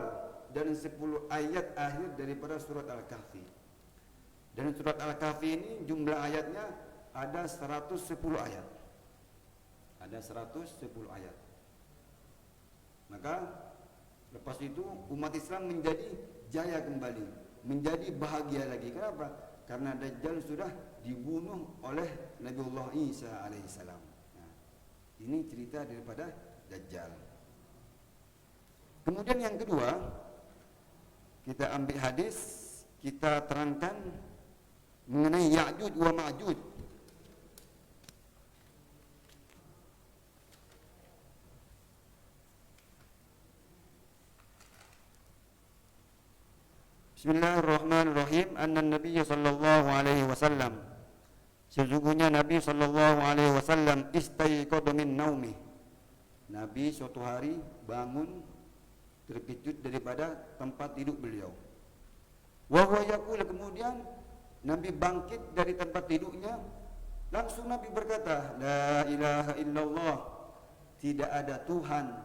dan 10 ayat akhir daripada surat Al-Kahfi. Dan surat Al-Kahfi ini jumlah ayatnya ada 110 ayat. Ada 110 ayat. Maka lepas itu umat Islam menjadi jaya kembali, menjadi bahagia lagi. Kenapa? Karena Dajjal sudah dibunuh oleh Nabiullah Isa alaihissalam. Nah, ini cerita daripada Dajjal. Kemudian yang kedua, kita ambil hadis, kita terangkan mengenai Ya'juj wa Ma'juj. Bismillahirrahmanirrahim. Anna Nabi sallallahu alaihi wasallam, sesungguhnya Nabi sallallahu alaihi wasallam istayqadha min naumi. Nabi suatu hari bangun terkejut daripada tempat tidur beliau. Wa huwa yaqul, kemudian Nabi bangkit dari tempat tidurnya, langsung Nabi berkata, la ilaha illallah, tidak ada Tuhan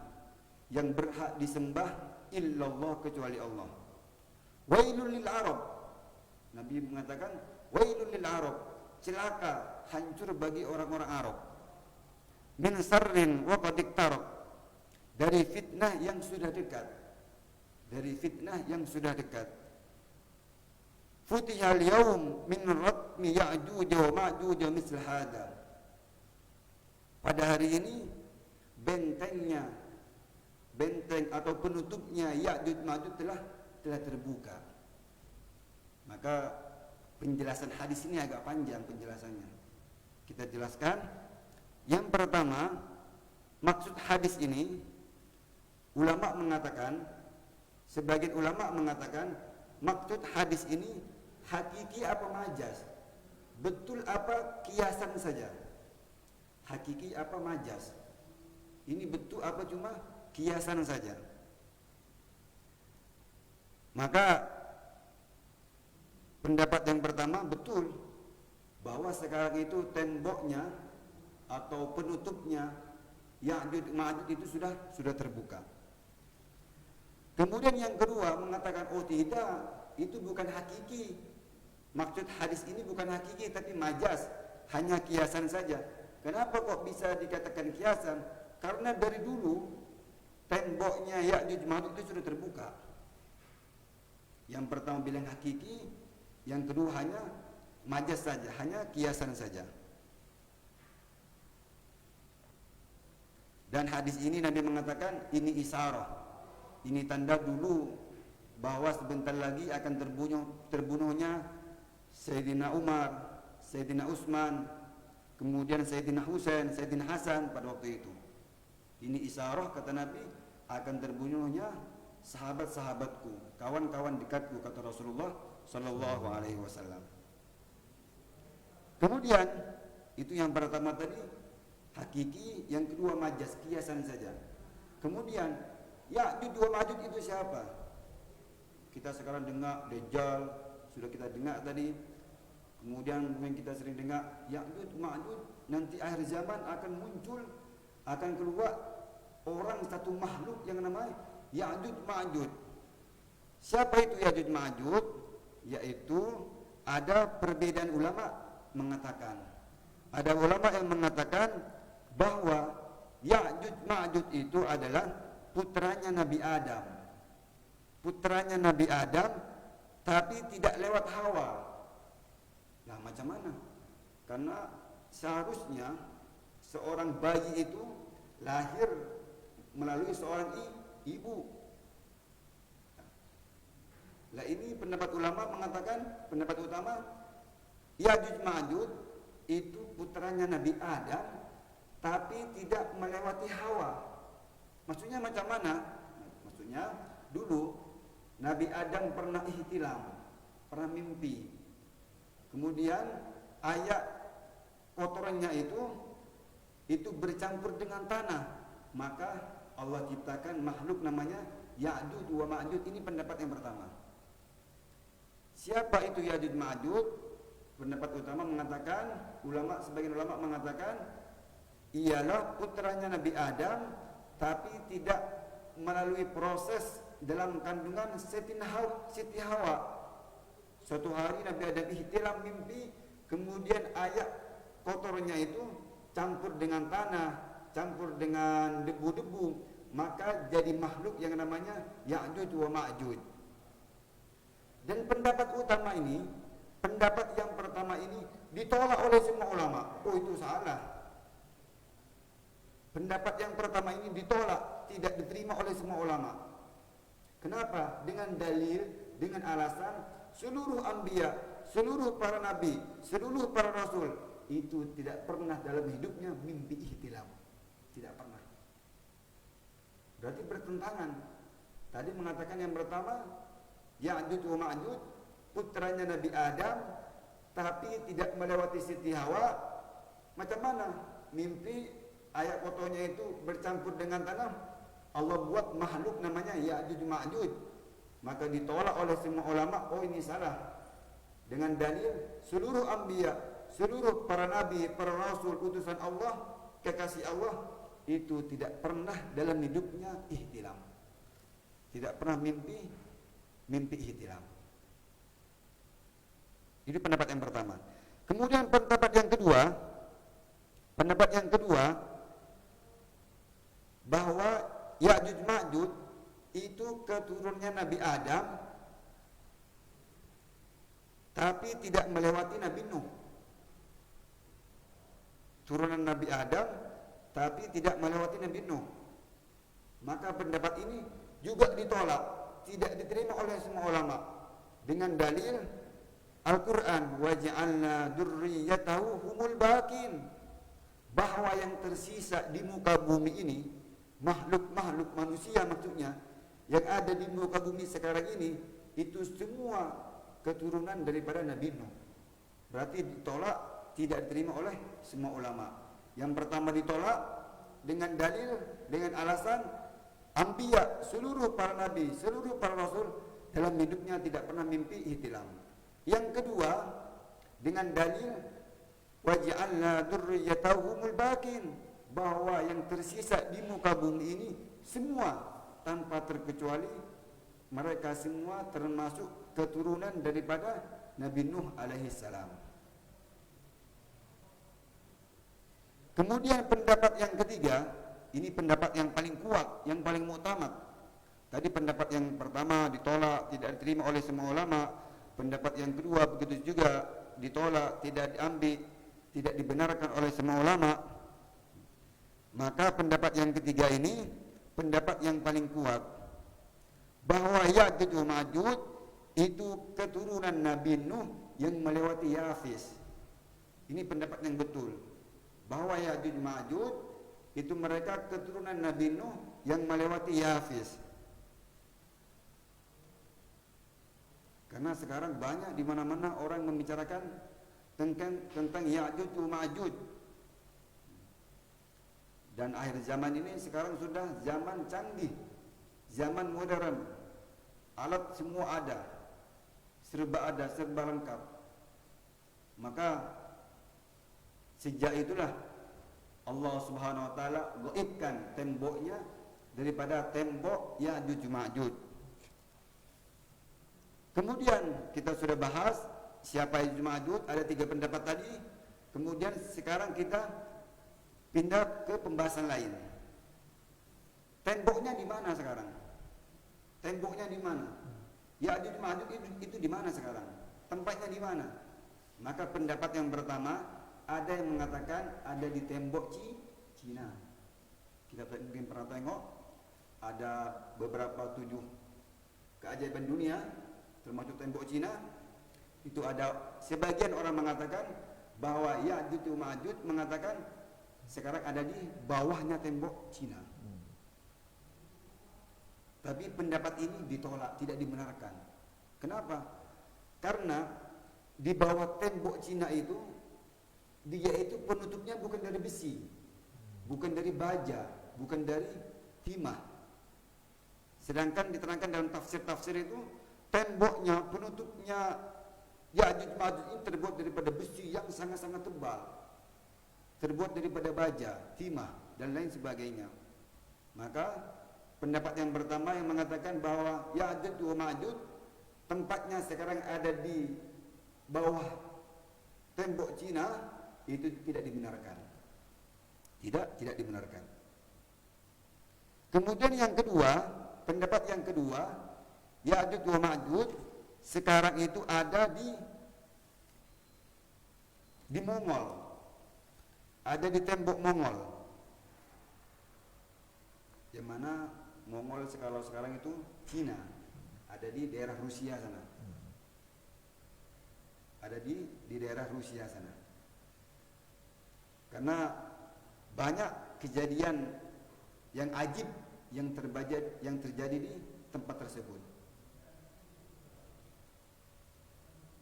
yang berhak disembah illallah kecuali Allah. Wailul lil Arab, Nabi mengatakan wailul lil Arab, celaka, hancur bagi orang-orang Arab. Min sarrin wa qad iktarab, dari fitnah yang sudah dekat. Dari fitnah yang sudah dekat. Futihal yaum min ratmi Ya'juj wa Ma'juj misl hada. Pada hari ini benteng atau penutupnya Ya'juj Ma'juj telah terbuka. Maka penjelasan hadis ini agak panjang penjelasannya. Kita jelaskan. Yang pertama, maksud hadis ini, ulama mengatakan, sebagian ulama mengatakan maksud hadis ini hakiki apa majaz, betul apa kiasan saja. hakiki apa majaz. Ini betul apa cuma kiasan saja. Maka pendapat yang pertama betul bahwa sekarang itu temboknya atau penutupnya Ya'juj Ma'juj itu sudah terbuka. Kemudian yang kedua mengatakan, oh tidak, itu bukan hakiki. Maksud hadis ini bukan hakiki tapi majaz, hanya kiasan saja. Kenapa kok bisa dikatakan kiasan? Karena dari dulu temboknya Ya'juj Ma'juj itu sudah terbuka. Yang pertama bilang hakiki, yang kedua hanya majaz saja, hanya kiasan saja. Dan hadis ini Nabi mengatakan ini isyarah, ini tanda dulu bahwa sebentar lagi akan terbunuhnya Sayyidina Umar, Sayyidina Utsman, kemudian Sayyidina Husain, Sayyidina Hasan pada waktu itu. Ini isyarah kata Nabi akan terbunuhnya sahabat-sahabatku, kawan-kawan dekatku kata Rasulullah sallallahu alaihi wasallam. Kemudian itu yang pertama tadi hakiki, yang kedua majaz, kiasan saja. Kemudian Ya'juj wa Ma'juj itu siapa? Kita sekarang dengar Dajjal, sudah kita dengar tadi. Kemudian yang kita sering dengar Ya'juj Ma'juj, nanti akhir zaman akan muncul, akan keluar orang satu makhluk yang namanya Ya'juj Ma'juj. Siapa itu Ya'juj Ma'juj? Yaitu ada perbedaan ulama mengatakan. Ada ulama yang mengatakan bahwa Ya'juj Ma'juj itu adalah putranya Nabi Adam. Putranya Nabi Adam tapi tidak lewat Hawa. Nah, macam mana? Karena seharusnya seorang bayi itu lahir melalui seorang ibu. Nah, ini pendapat ulama mengatakan, pendapat utama Ya'juj Ma'juj itu putranya Nabi Adam tapi tidak melewati Hawa. Maksudnya macam mana? Maksudnya dulu Nabi Adam pernah ihtilam, pernah mimpi. Kemudian ayak kotorannya itu bercampur dengan tanah. Maka Allah ciptakan makhluk namanya Ya'juj wa Ma'juj. Ini pendapat yang pertama. Siapa itu Ya'juj Ma'juj? Pendapat utama mengatakan, sebagian ulama mengatakan ialah putranya Nabi Adam tapi tidak melalui proses dalam kandungan Siti Hawa. Suatu hari Nabi Adam ihtilam mimpi, kemudian ayak kotornya itu campur dengan tanah, campur dengan debu-debu, maka jadi makhluk yang namanya Ya'juj wa Ma'juj. Dan pendapat utama ini, pendapat yang pertama ini ditolak oleh semua ulama. Oh, itu salah. Pendapat yang pertama ini ditolak, tidak diterima oleh semua ulama. Kenapa? Dengan dalil, dengan alasan seluruh anbiya, seluruh para nabi, seluruh para rasul itu tidak pernah dalam hidupnya mimpi ihtilam. Tidak pernah. Berarti bertentangan. Tadi mengatakan yang pertama Ya'juj wa Ma'juj putranya Nabi Adam tapi tidak melewati Siti Hawa. Macam mana? Mimpi ayak kotornya itu bercampur dengan tanah. Allah buat makhluk namanya Ya'juj Ma'juj. Maka ditolak oleh semua ulama. Oh, ini salah. Dengan dalil seluruh anbiya, seluruh para nabi, para rasul, utusan Allah, kekasih Allah itu tidak pernah dalam hidupnya ihtilam. Tidak pernah mimpi ihtilam. Ini pendapat yang pertama. Kemudian pendapat yang kedua bahwa Ya'juj Ma'juj itu keturunannya Nabi Adam tapi tidak melewati Nabi Nuh. Turunan Nabi Adam tapi tidak melewati Nabi Nuh. Maka pendapat ini juga ditolak, tidak diterima oleh semua ulama dengan dalil Al-Quran, waj'alna dzurriyyatahu humul baqin, bahwa yang tersisa di muka bumi ini, makhluk-makhluk manusia maksudnya yang ada di muka bumi sekarang ini, itu semua keturunan daripada Nabi Nuh. Berarti ditolak, tidak diterima oleh semua ulama. Yang pertama ditolak dengan dalil, dengan alasan anbiya, seluruh para nabi, seluruh para rasul dalam hidupnya tidak pernah mimpi ihtilam. Yang kedua dengan dalil waj'alna dzurriyyatahumul baqin, bahwa yang tersisa di muka bumi ini semua tanpa terkecuali mereka semua termasuk keturunan daripada Nabi Nuh alaihi salam. Kemudian pendapat yang ketiga, ini pendapat yang paling kuat, yang paling muktamad. Tadi pendapat yang pertama ditolak, tidak diterima oleh semua ulama. Pendapat yang kedua begitu juga ditolak, tidak diambil, tidak dibenarkan oleh semua ulama. Maka pendapat yang ketiga ini pendapat yang paling kuat, bahwa Ya'juj wa Ma'juj itu keturunan Nabi Nuh yang melewati Yafis. Ini pendapat yang betul, bahwa Ya'juj wa Ma'juj itu mereka keturunan Nabi Nuh yang melewati Yafis. Karena sekarang banyak di mana-mana orang membicarakan tentang Ya'juj wa Ma'juj. Dan akhir zaman ini sekarang sudah zaman canggih, zaman modern. Alat semua ada, serba lengkap. Maka sejak itulah Allah Subhanahu wa taala gaibkan temboknya daripada tembok Ya'juj Ma'juj. Kemudian kita sudah bahas siapa Ya'juj Ma'juj, ada 3 pendapat tadi. Kemudian sekarang kita pindah ke pembahasan lain. Temboknya di mana sekarang? Temboknya di mana? Ya'juj Ma'juj itu di mana sekarang? Tempatnya di mana? Maka pendapat yang pertama, ada yang mengatakan ada di tembok Cina. Kita mungkin pernah tengok ada beberapa 7 keajaiban dunia, termasuk tembok Cina. Itu ada sebagian orang mengatakan bahwa Ya'juj Ma'juj mengatakan sekarang ada di bawahnya tembok Cina. Tapi pendapat ini ditolak, tidak dibenarkan. Kenapa? Karena di bawah tembok Cina itu, dia itu penutupnya bukan dari besi, bukan dari baja, bukan dari timah. Sedangkan diterangkan dalam tafsir-tafsir itu, temboknya, penutupnya Ya'juj Ma'juj ini terbuat daripada besi yang sangat-sangat tebal, terbuat daripada baja, timah, dan lain sebagainya. Maka pendapat yang pertama yang mengatakan bahwa Ya'juj wa Ma'juj tempatnya sekarang ada di bawah tembok Cina, itu tidak dibenarkan. Tidak dibenarkan. Kemudian yang kedua, pendapat yang kedua, Ya'juj wa Ma'juj sekarang itu ada di Mongol. Ada di tembok Mongol, yang mana Mongol kalau sekarang itu Cina, ada di daerah Rusia sana, ada di daerah Rusia sana. Karena banyak kejadian yang ajib yang terjadi di tempat tersebut.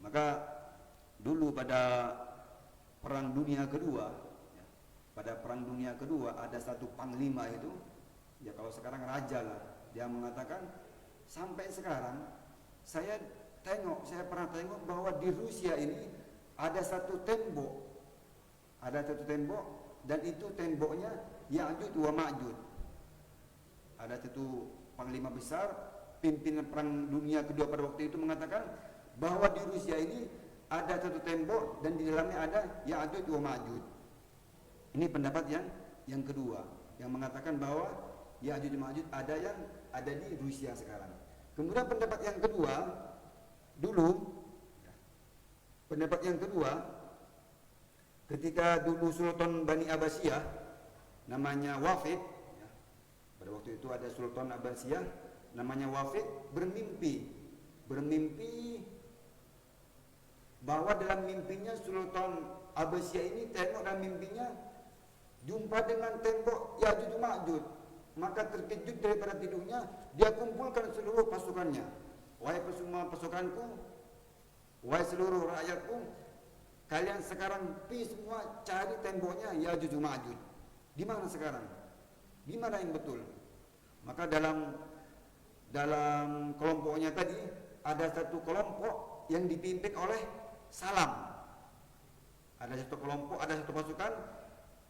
Maka dulu pada Perang Dunia Kedua, ada satu panglima itu, ya kalau sekarang raja lah, dia mengatakan sampai sekarang saya pernah tengok bahwa di Rusia ini ada satu tembok, dan itu temboknya Ya'juj wa Ma'juj. Ada satu panglima besar, pimpinan Perang Dunia Kedua pada waktu itu mengatakan bahwa di Rusia ini ada satu tembok dan di dalamnya ada Ya'juj wa Ma'juj. Ini pendapat yang kedua, yang mengatakan bahwa Ya'juj wa Ma'juj ada di Rusia sekarang. Kemudian pendapat yang kedua, ketika dulu Sultan Bani Abbasiyah namanya Wafid, pada waktu itu ada Sultan Abbasiyah namanya Wafid, bermimpi bahwa dalam mimpinya Sultan Abbasiyah ini tengok dalam mimpinya jumpa dengan tembok Ya'juj Ma'juj. Maka terkejut daripada tidurnya, dia kumpulkan seluruh pasukannya. Wahai semua pasukanku, wahai seluruh rakyatku, Kalian sekarang pergi semua cari temboknya Ya'juj Ma'juj. Di mana sekarang? Di mana yang betul? Maka dalam kelompoknya tadi ada satu kelompok yang dipimpin oleh Salam. Ada satu kelompok, ada satu pasukan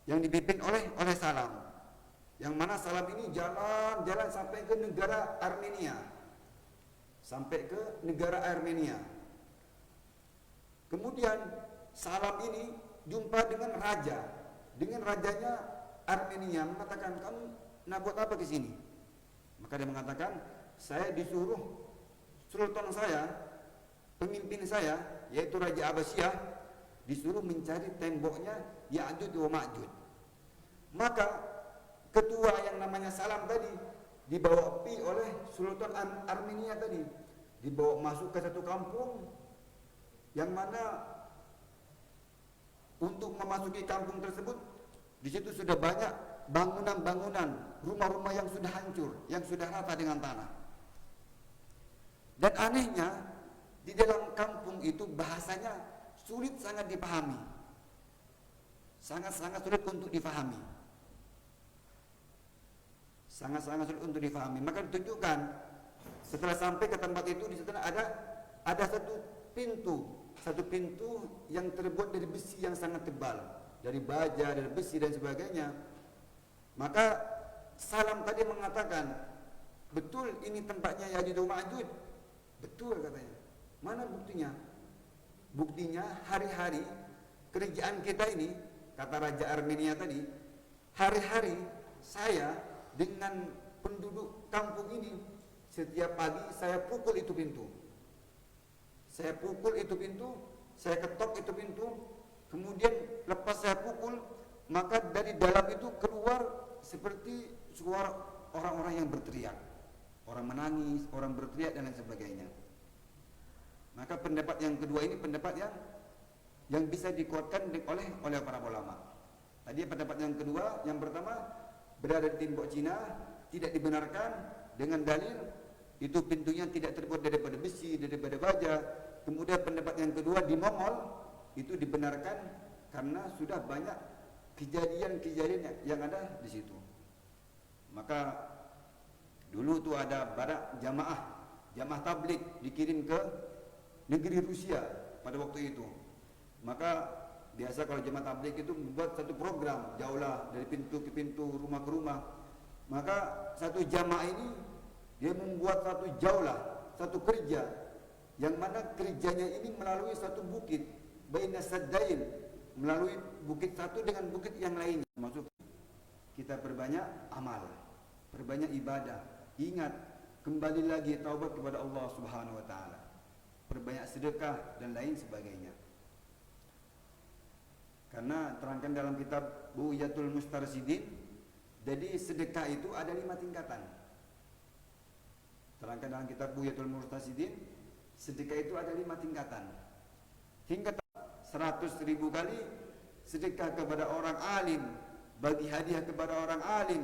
yang dipimpin oleh Salam. Yang mana Salam ini jalan sampai ke negara Armenia. Sampai ke negara Armenia. Kemudian Salam ini jumpa dengan raja. Dengan rajanya Armenia mengatakan, "Kamu nak buat apa ke sini?" Maka dia mengatakan, "Saya disuruh sultan saya, pemimpin saya, yaitu Raja Abbasiyah, disuruh mencari temboknya Ya'juj wa Ma'juj." Maka ketua yang namanya Salam tadi dibawa pergi oleh Sultan Armenia tadi, dibawa masuk ke satu kampung yang mana untuk memasuki kampung tersebut di situ sudah banyak bangunan-bangunan, rumah-rumah yang sudah hancur, yang sudah rata dengan tanah. Dan anehnya di dalam kampung itu bahasanya sulit sangat dipahami. Sangat-sangat sulit untuk dipahami. Sangat-sangat sulit untuk dipahami. Maka ditunjukkan setelah sampai ke tempat itu di sana ada satu pintu yang terbuat dari besi yang sangat tebal, dari baja, dari besi dan sebagainya. Maka Salam tadi mengatakan, "Betul ini tempatnya Ya'juj wa Ma'juj?" "Betul," katanya. "Mana buktinya?" "Buktinya hari-hari kerajaan kita ini," kata Raja Armenia tadi, "hari-hari saya dengan penduduk kampung ini setiap pagi saya pukul itu pintu. Saya pukul itu pintu, saya ketok itu pintu, kemudian lepas saya pukul, maka dari dalam itu keluar seperti suara orang-orang yang berteriak, orang menangis, orang berteriak dan lain sebagainya." Maka pendapat yang kedua ini pendapat yang bisa dikuatkan oleh para ulama. Tadi pendapat yang kedua, yang pertama berada di tembok Cina tidak dibenarkan dengan dalil itu pintunya tidak terbuat daripada besi, daripada baja. Kemudian pendapat yang kedua di Mongol itu dibenarkan karena sudah banyak kejadian-kejadian yang ada di situ. Maka dulu tu ada banyak jamaah tabligh dikirim ke negeri Rusia pada waktu itu. Maka biasa kalau jemaah tabligh itu membuat satu program jauhlah dari pintu ke pintu, rumah ke rumah. Maka satu jamaah ini dia membuat satu jauhlah, satu kerja yang mana kerjanya ini melalui satu bukit, baina saddain, melalui bukit satu dengan bukit yang lainnya. Maksud kita perbanyak amal, perbanyak ibadah. Ingat, kembali lagi taubat kepada Allah Subhanahu wa taala. Perbanyak sedekah dan lain sebagainya. Karena terangkan dalam kitab Buyatul Mustarsidin, jadi sedekah itu ada 5 tingkatan. Terangkan dalam kitab Buyatul Mustarsidin, sedekah itu ada 5 tingkatan. Hingga 100.000 kali sedekah kepada orang alim, bagi hadiah kepada orang alim,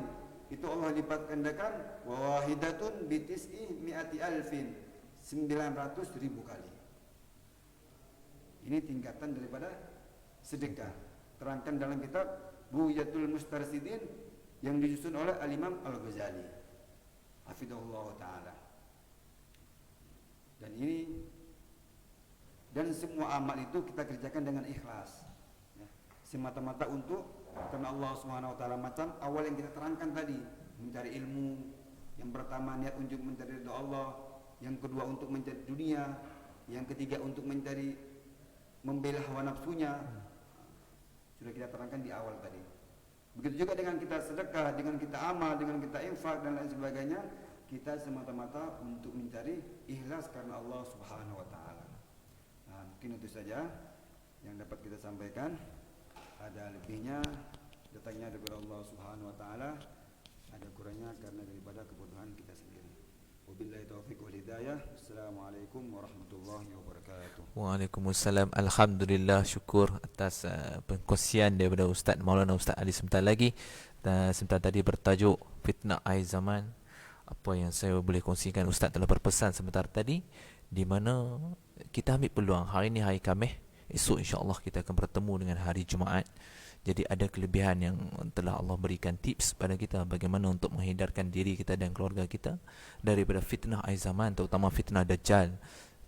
itu Allah lipat gandakan wa wahidatun bi tis'i mi'ati alfin, 900.000 kali. Ini tingkatan daripada sedekah. Terangkan dalam kitab Buyatul Mustarsidin yang disusun oleh Al-Imam Al-Ghazali hafizahullah taala. Dan semua amal itu kita kerjakan dengan ikhlas, ya, semata-mata untuk karena Allah Subhanahu wa taala. Macam awal yang kita terangkan tadi, mencari ilmu. Yang pertama niat untuk mencari ridha Allah, yang kedua untuk mencari dunia, yang ketiga untuk mencari membela hawa nafsunya. Sudah kita terangkan di awal tadi. Begitu juga dengan kita sedekah, dengan kita amal, dengan kita infak dan lain sebagainya, kita semata-mata untuk mencari ikhlas karena Allah Subhanahu wa taala. Nah, mungkin itu saja yang dapat kita sampaikan. Ada lebihnya datangnya dari Allah Subhanahu wa taala, ada kurangnya karena daripada kebodohan kita sendiri. Wabillahi taufiq wal hidayah. Assalamualaikum warahmatullahi wabarakatuh. Waalaikumsalam. Alhamdulillah, syukur atas pengkongsian daripada Ustaz Maulana Ustaz Ali sebentar lagi. Dan sebentar tadi bertajuk fitnah akhir zaman. Apa yang saya boleh kongsikan, Ustaz telah berpesan sebentar tadi, di mana kita ambil peluang hari ni hari Khamis, Esok insya-Allah kita akan bertemu dengan hari Jumaat. Jadi ada kelebihan yang telah Allah berikan tips pada kita bagaimana untuk menghindarkan diri kita dan keluarga kita daripada fitnah akhir zaman, terutama fitnah Dajjal,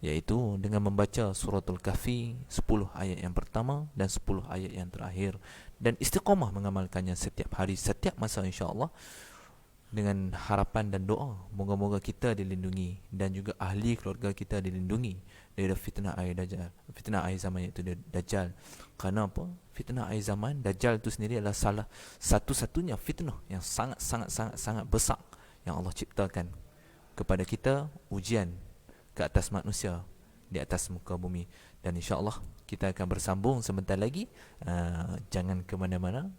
iaitu dengan membaca suratul Kahfi 10 ayat yang pertama dan 10 ayat yang terakhir, dan istiqamah mengamalkannya setiap hari, setiap masa insya-Allah, dengan harapan dan doa moga-moga kita dilindungi dan juga ahli keluarga kita dilindungi dari fitnah akhir Dajjal, fitnah akhir zaman, iaitu Dajjal. Kerana apa? Fitnah akhir zaman, Dajjal itu sendiri adalah salah satu-satunya fitnah yang sangat besar yang Allah ciptakan kepada kita, ujian ke atas manusia di atas muka bumi. Dan insya-Allah kita akan bersambung sebentar lagi. Jangan ke mana-mana.